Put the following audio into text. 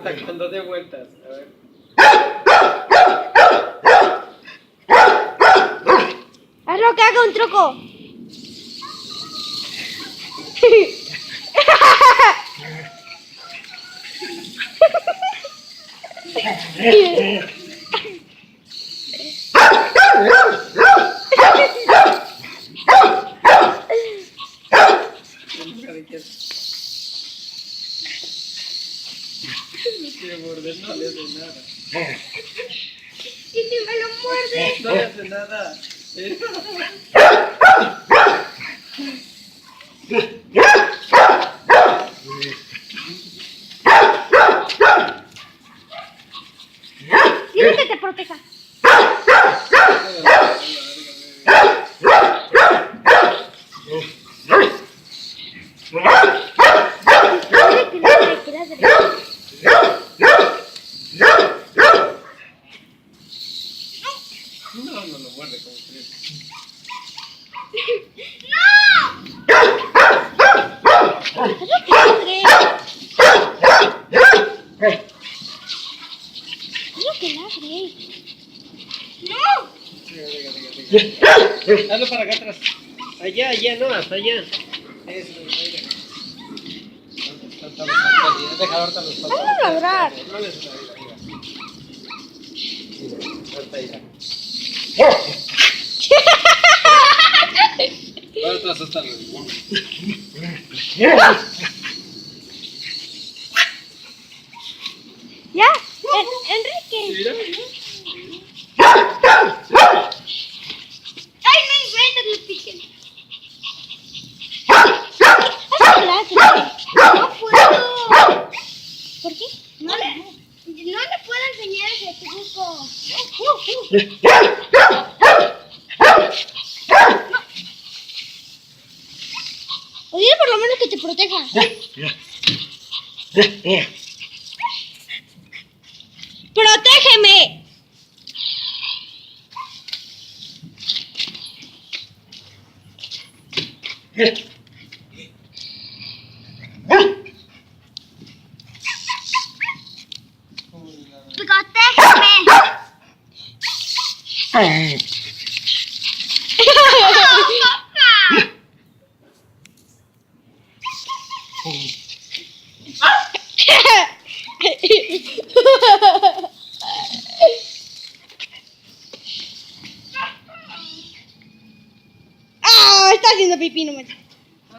atacando de vueltas. A ver. Hazlo que haga un truco. Quiere morder, no le hace nada. Y si me lo muerde. No le hace nada. Dile que te proteja. No, no lo muerde como crees. ¡No! Hazlo que ladre. ¡No! Hazlo para acá atrás. Allá, allá, no, hasta allá. Eso, mira. Deja ahorita los pasos. Hazlo ladrar. No le hace nada, mira. Ahorita irá. Ahorita asústalo. ¿Ya? Enrique. Mira. ¡Ay, no inventes los piquen! ¡Hazlo ladre! ¡No puedo! ¿Por qué? No le puedo enseñar ese truco. O dile por lo menos que te proteja. ¡Protégeme! ¡Protégeme!